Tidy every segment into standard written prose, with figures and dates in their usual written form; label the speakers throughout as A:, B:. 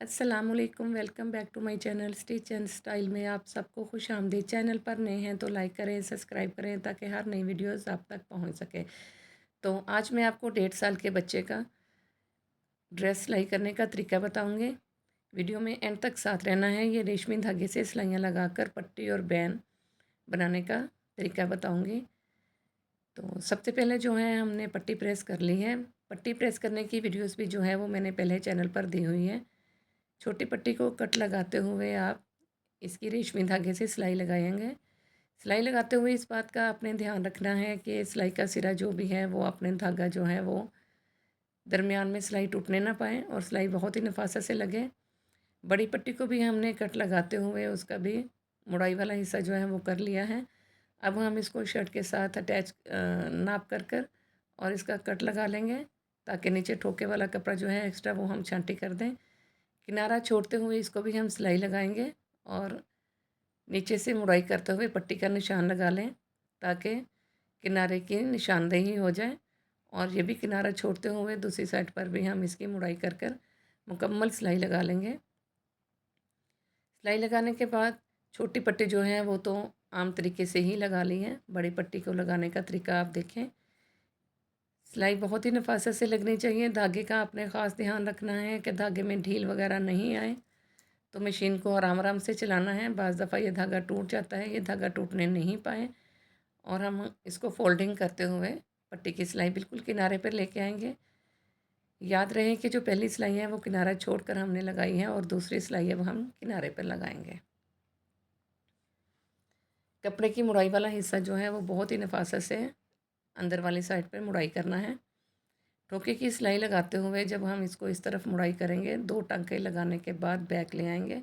A: अस्सलामुअलैकुम, welcome back to my channel stitch and style में आप सबको खुश आमदीद। चैनल पर नए हैं तो लाइक करें, सब्सक्राइब करें ताकि हर नई वीडियोस आप तक पहुंच सके। तो आज मैं आपको 1.5 साल के बच्चे का ड्रेस सिलाई करने का तरीका बताऊंगी। वीडियो में एंड तक साथ रहना है। ये रेशमी धागे से सिलाइयाँ लगाकर पट्टी और बैन बनाने का तरीका बताऊँगी। तो सबसे पहले जो है हमने पट्टी प्रेस कर ली है। पट्टी प्रेस करने की वीडियोज़ भी जो है वो मैंने पहले चैनल पर दी हुई है। छोटी पट्टी को कट लगाते हुए आप इसकी रेशमी धागे से सिलाई लगाएंगे। सिलाई लगाते हुए इस बात का आपने ध्यान रखना है कि सिलाई का सिरा जो भी है वो अपने धागा जो है वो दरमियान में सिलाई टूटने ना पाए और सिलाई बहुत ही नफासत से लगे। बड़ी पट्टी को भी हमने कट लगाते हुए उसका भी मुड़ाई वाला हिस्सा जो है वो कर लिया है। अब हम इसको शर्ट के साथ अटैच नाप कर और इसका कट लगा लेंगे ताकि नीचे ठोके वाला कपड़ा जो है एक्स्ट्रा वो हम छांटी कर दें। किनारा छोड़ते हुए इसको भी हम सिलाई लगाएंगे और नीचे से मुड़ाई करते हुए पट्टी का निशान लगा लें ताकि किनारे की निशानदेही हो जाए। और ये भी किनारा छोड़ते हुए दूसरी साइड पर भी हम इसकी मुड़ाई कर मुकम्मल सिलाई लगा लेंगे। सिलाई लगाने के बाद छोटी पट्टी जो है वो तो आम तरीके से ही लगा ली है। बड़ी पट्टी को लगाने का तरीका आप देखें। सिलाई बहुत ही नफासत से लगनी चाहिए। धागे का आपने ख़ास ध्यान रखना है कि धागे में ढील वगैरह नहीं आए। तो मशीन को आराम आराम से चलाना है। बाज़ दफ़ा ये धागा टूट जाता है, ये धागा टूटने नहीं पाए और हम इसको फोल्डिंग करते हुए पट्टी की सिलाई बिल्कुल किनारे पर लेके आएंगे। याद रहे कि जो पहली सिलाई है वो किनारा छोड़कर हमने लगाई है और दूसरी सिलाई अब हम किनारे पर लगाएंगे। कपड़े की मुड़ाई वाला हिस्सा जो है वो बहुत ही नफासत से अंदर वाली साइड पर मुड़ाई करना है। ठोके की सिलाई लगाते हुए जब हम इसको इस तरफ मुड़ाई करेंगे, 2 टांके लगाने के बाद बैक ले आएंगे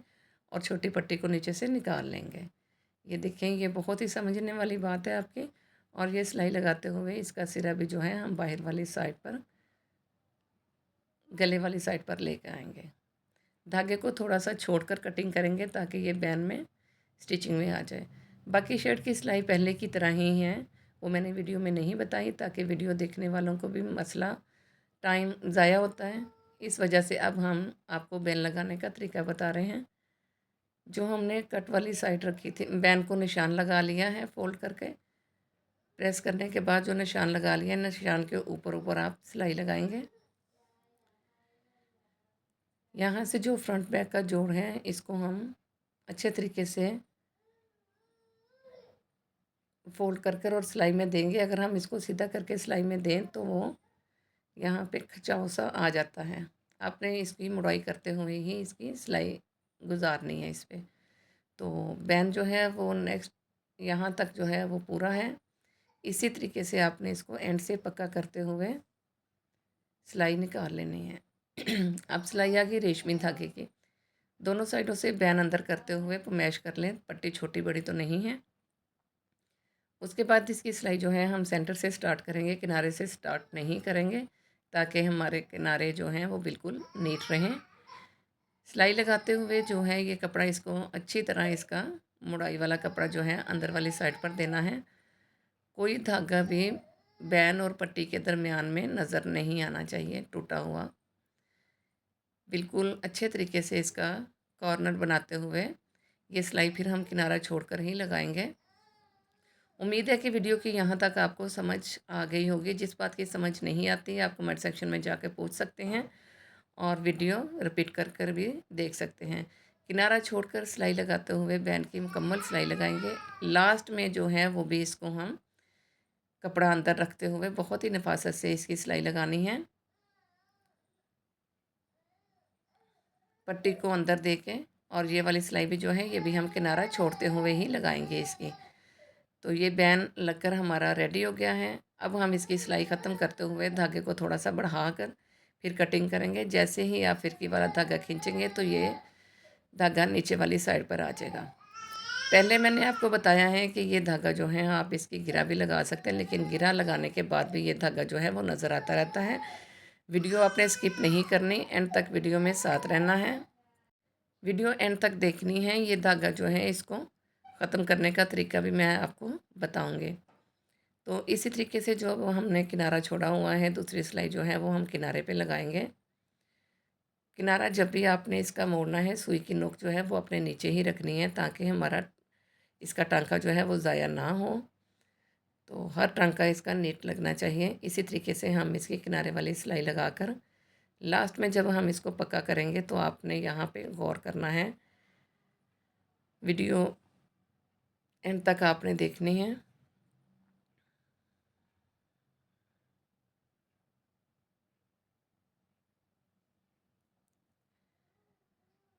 A: और छोटी पट्टी को नीचे से निकाल लेंगे। ये देखें, ये बहुत ही समझने वाली बात है आपकी। और ये सिलाई लगाते हुए इसका सिरा भी जो है हम बाहर वाली साइड पर, गले वाली साइड पर लेकर आएंगे। धागे को थोड़ा सा छोड़कर कटिंग करेंगे ताकि ये बैन में स्टिचिंग में आ जाए। बाकी शर्ट की सिलाई पहले की तरह ही है, वो मैंने वीडियो में नहीं बताई ताकि वीडियो देखने वालों को भी मसला टाइम ज़ाया होता है। इस वजह से अब हम आपको बैन लगाने का तरीका बता रहे हैं। जो हमने कट वाली साइड रखी थी, बैन को निशान लगा लिया है फोल्ड करके। प्रेस करने के बाद जो निशान लगा लिया है, निशान के ऊपर ऊपर आप सिलाई लगाएंगे। यहाँ से जो फ्रंट बैक का जोड़ है इसको हम अच्छे तरीके से फोल्ड कर और सिलाई में देंगे। अगर हम इसको सीधा करके सिलाई में दें तो वो यहाँ पे खिंचाव सा आ जाता है। आपने इसकी मुड़ाई करते हुए ही इसकी सिलाई गुजारनी है इस पे। तो बैन जो है वो नेक्स्ट यहाँ तक जो है वो पूरा है। इसी तरीके से आपने इसको एंड से पक्का करते हुए सिलाई निकाल लेनी है। अब सिलाई आ गई रेशमी धागे की। दोनों साइडों से बैन अंदर करते हुए मैश कर लें। पट्टी छोटी बड़ी तो नहीं है। उसके बाद इसकी सिलाई जो है हम सेंटर से स्टार्ट करेंगे, किनारे से स्टार्ट नहीं करेंगे ताकि हमारे किनारे जो हैं वो बिल्कुल नीट रहें। सिलाई लगाते हुए जो है ये कपड़ा, इसको अच्छी तरह इसका मुड़ाई वाला कपड़ा जो है अंदर वाली साइड पर देना है। कोई धागा भी बैन और पट्टी के दरमियान में नज़र नहीं आना चाहिए टूटा हुआ। बिल्कुल अच्छे तरीके से इसका कॉर्नर बनाते हुए ये सिलाई फिर हम किनारा छोड़कर ही लगाएंगे। उम्मीद है कि वीडियो की यहाँ तक आपको समझ आ गई होगी। जिस बात की समझ नहीं आती आप कमेंट सेक्शन में जाकर पूछ सकते हैं और वीडियो रिपीट कर भी देख सकते हैं। किनारा छोड़कर सिलाई लगाते हुए बैन की मुकम्मल सिलाई लगाएंगे। लास्ट में जो है वो भी इसको हम कपड़ा अंदर रखते हुए बहुत ही नफासत से इसकी सिलाई लगानी है। पट्टी को अंदर दे के और ये वाली सिलाई भी जो है ये भी हम किनारा छोड़ते हुए ही लगाएंगे इसकी। तो ये बैन लगकर हमारा रेडी हो गया है। अब हम इसकी सिलाई ख़त्म करते हुए धागे को थोड़ा सा बढ़ा कर फिर कटिंग करेंगे। जैसे ही आप फिरकी वाला धागा खींचेंगे तो ये धागा नीचे वाली साइड पर आ जाएगा। पहले मैंने आपको बताया है कि ये धागा जो है आप इसकी गिरा भी लगा सकते हैं, लेकिन गिरा लगाने के बाद भी ये धागा जो है वो नज़र आता रहता है। वीडियो आपने स्किप नहीं करनी, एंड तक वीडियो में साथ रहना है। वीडियो एंड तक देखनी है। ये धागा जो है इसको ख़त्म करने का तरीका भी मैं आपको बताऊंगी। तो इसी तरीके से जो वो हमने किनारा छोड़ा हुआ है, दूसरी सिलाई जो है वो हम किनारे पे लगाएंगे। किनारा जब भी आपने इसका मोड़ना है, सुई की नोक जो है वो अपने नीचे ही रखनी है, ताकि हमारा इसका टांका जो है वो ज़ाया ना हो। तो हर टांका इसका नीट लगना चाहिए। इसी तरीके से हम इसके किनारे वाली सिलाई लगाकर लास्ट में जब हम इसको पक्का करेंगे तो आपने यहाँ पे गौर करना है। वीडियो एंड तक आपने देखनी है।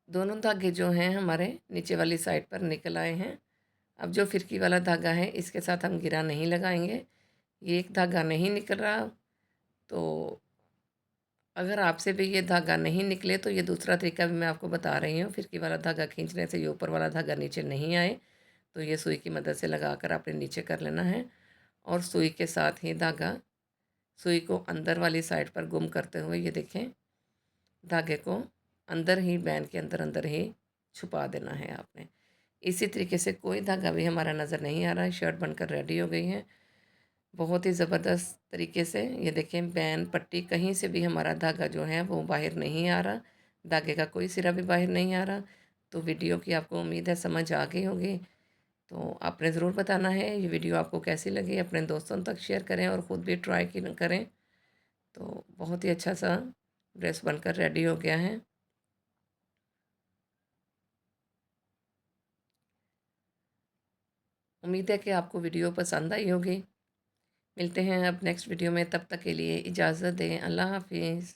A: दोनों धागे जो हैं हमारे नीचे वाली साइड पर निकल आए हैं। अब जो फिरकी वाला धागा है इसके साथ हम गिरा नहीं लगाएंगे। ये एक धागा नहीं निकल रहा, तो अगर आपसे भी ये धागा नहीं निकले तो ये दूसरा तरीका भी मैं आपको बता रही हूँ। फिरकी वाला धागा खींचने से ये ऊपर वाला धागा नीचे नहीं आए, तो ये सुई की मदद से लगाकर आपने नीचे कर लेना है। और सुई के साथ ही धागा, सुई को अंदर वाली साइड पर गुम करते हुए ये देखें, धागे को अंदर ही बैन के अंदर अंदर ही छुपा देना है आपने। इसी तरीके से कोई धागा भी हमारा नज़र नहीं आ रहा है। शर्ट बनकर रेडी हो गई है बहुत ही ज़बरदस्त तरीके से। ये देखें, बैन पट्टी कहीं से भी हमारा धागा जो है वो बाहर नहीं आ रहा, धागे का कोई सिरा भी बाहर नहीं आ रहा। तो वीडियो की आपको उम्मीद है समझ आ गई होगी। तो आपने ज़रूर बताना है ये वीडियो आपको कैसी लगी, अपने दोस्तों तक शेयर करें और ख़ुद भी ट्राई करें। तो बहुत ही अच्छा सा ड्रेस बनकर रेडी हो गया है। उम्मीद है कि आपको वीडियो पसंद आई होगी। मिलते हैं अब नेक्स्ट वीडियो में, तब तक के लिए इजाज़त दें। अल्लाह हाफिज़।